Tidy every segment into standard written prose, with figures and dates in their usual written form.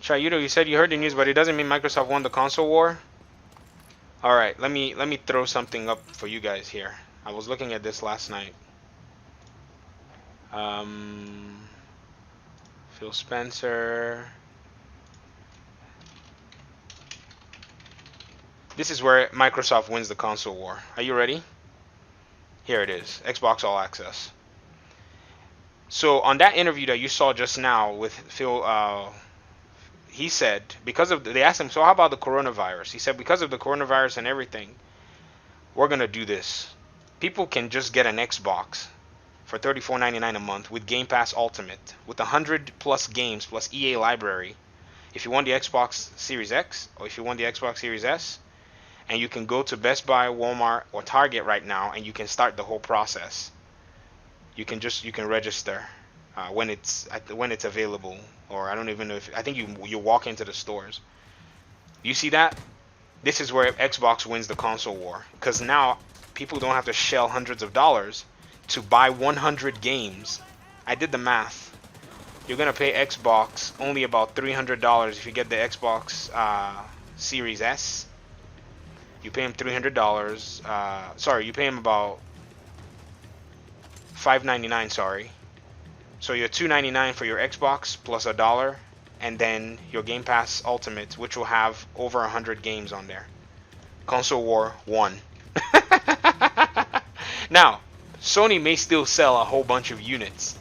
Shayudo, you said you heard the news, but it doesn't mean Microsoft won the console war. All right, let me throw something up for you guys here. I was looking at this last night. Phil Spencer. This is where Microsoft wins the console war. Are you ready? Here it is. Xbox All Access. So on that interview that you saw just now with Phil, he said because of they asked him, so how about the coronavirus? He said because of the coronavirus and everything, we're gonna do this. People can just get an Xbox for $34.99 a month with Game Pass Ultimate with 100+ games plus EA library. If you want the Xbox Series X or if you want the Xbox Series S, and you can go to Best Buy, Walmart, or Target right now, and you can start the whole process. You can register when it's available, or I don't even know if I think you walk into the stores. You see that? This is where Xbox wins the console war, because now people don't have to shell hundreds of dollars to buy 100 games. I did the math. You're gonna pay Xbox only about $300 if you get the Xbox Series S. You pay him $300. Sorry, you pay him about $5.99. Sorry. So you're $2.99 for your Xbox plus $1, and then your Game Pass Ultimate, which will have over 100 games on there. Console war won. Now, Sony may still sell a whole bunch of units,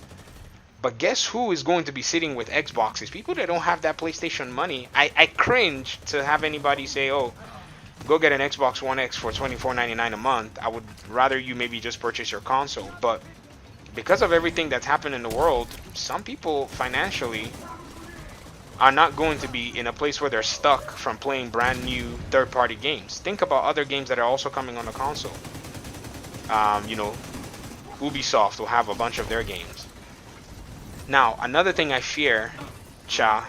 but guess who is going to be sitting with Xboxes? People that don't have that PlayStation money. I cringe to have anybody say, "Oh, go get an Xbox One X for $24.99 a month." I would rather you maybe just purchase your console. But because of everything that's happened in the world, some people financially are not going to be in a place where they're stuck from playing brand new third-party games. Think about other games that are also coming on the console. You know, Ubisoft will have a bunch of their games. Now, another thing I fear, Cha,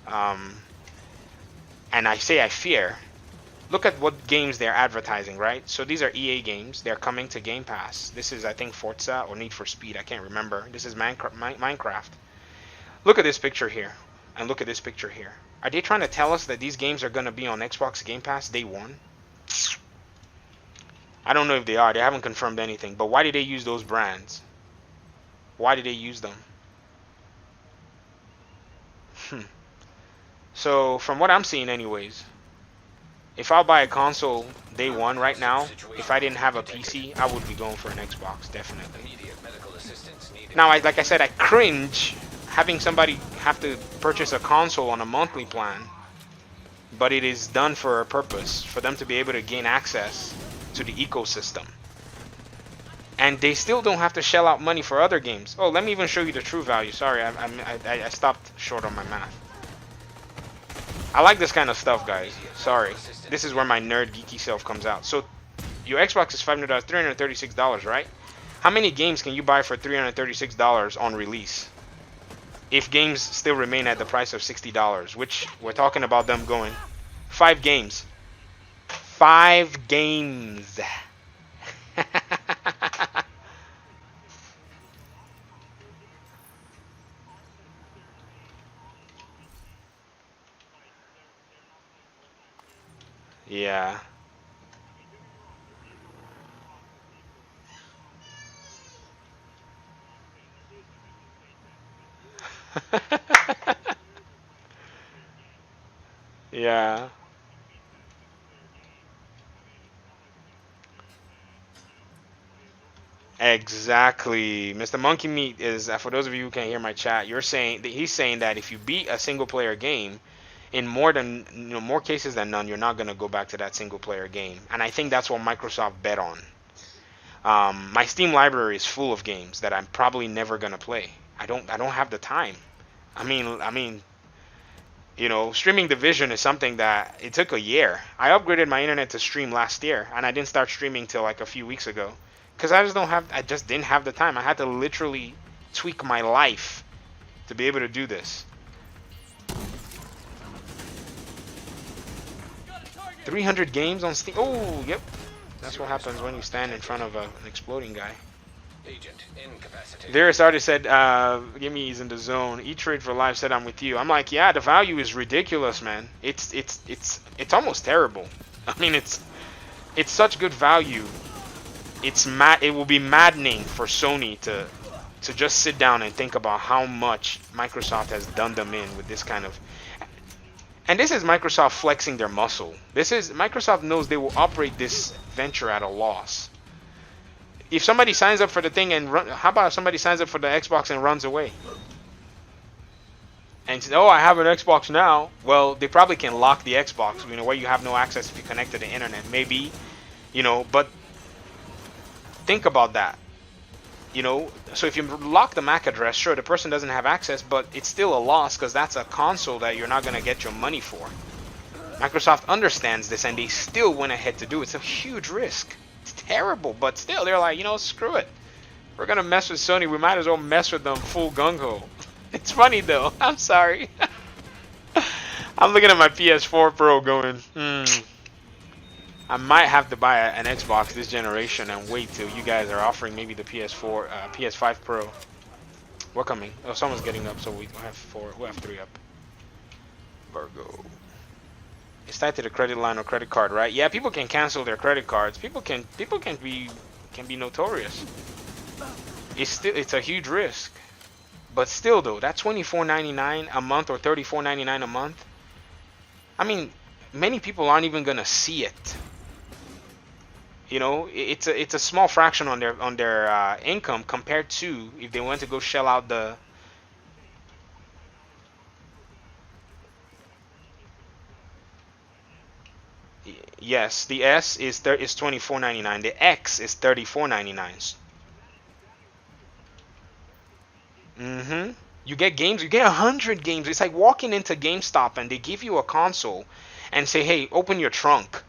and I say I fear, look at what games they're advertising, right? So these are EA games. They're coming to Game Pass. This is, I think, Forza or Need for Speed. I can't remember. This is Minecraft. Look at this picture here. And look at this picture here. Are they trying to tell us that these games are going to be on Xbox Game Pass day one? I don't know if they are. They haven't confirmed anything. But why did they use those brands? Why did they use them? So, from what I'm seeing anyways, if I'll buy a console day one right now, if I didn't have a PC, I would be going for an Xbox, definitely. Now, like I said, I cringe having somebody have to purchase a console on a monthly plan, but it is done for a purpose, for them to be able to gain access to the ecosystem. And they still don't have to shell out money for other games. Oh, let me even show you the true value. Sorry, I stopped short on my math. I like this kind of stuff, guys. Sorry. This is where my nerd geeky self comes out. So, your Xbox is $500, $336, right? How many games can you buy for $336 on release? If games still remain at the price of $60, which we're talking about them going 5 games. 5 games. Yeah. Yeah. Exactly. Mr. Monkey Meat is, for those of you who can't hear my chat, you're saying that he's saying that if you beat a single player game, in more cases than none, you're not going to go back to that single player game. And I think that's what Microsoft bet on. My Steam library is full of games that I'm probably never going to play. I don't have the time. I mean, you know, streaming Division is something that it took a year. I upgraded my internet to stream last year, and I didn't start streaming till like a few weeks ago, because I just didn't have the time. I had to literally tweak my life to be able to do this. 300 games on Steam. Oh, yep. That's what happens when you stand in front of an exploding guy. Darius already said, give me he's in the zone. E-Trade for Life said I'm with you. I'm like, yeah, the value is ridiculous, man. It's almost terrible. I mean, it's such good value. It will be maddening for Sony to just sit down and think about how much Microsoft has done them in with this kind of. And this is Microsoft flexing their muscle. This is Microsoft knows they will operate this venture at a loss. If somebody signs up for the thing and how about if somebody signs up for the Xbox and runs away? And says, oh, I have an Xbox now. Well, they probably can lock the Xbox, where you have no access if you connect to the internet. Maybe, but think about that. So if you lock the MAC address, sure, the person doesn't have access, but it's still a loss because that's a console that you're not going to get your money for. Microsoft understands this and they still went ahead to do it. It's a huge risk. It's terrible, but still, they're like, screw it. We're going to mess with Sony. We might as well mess with them full gung-ho. It's funny, though. I'm sorry. I'm looking at my PS4 Pro going, I might have to buy an Xbox this generation and wait till you guys are offering maybe the PS5 Pro. We're coming. Oh, someone's getting up, so we have 4. We have 3 up. Virgo. It's tied to the credit line or credit card, right? Yeah, people can cancel their credit cards. People can be notorious. It's a huge risk. But still, though, that $24.99 a month or $34.99 a month. I mean, many people aren't even gonna see it. It's a small fraction on their income compared to if they went to go shell out the. Yes, the S is $24.99. The X is $34.99. You get games. You get 100 games. It's like walking into GameStop and they give you a console and say, "Hey, open your trunk."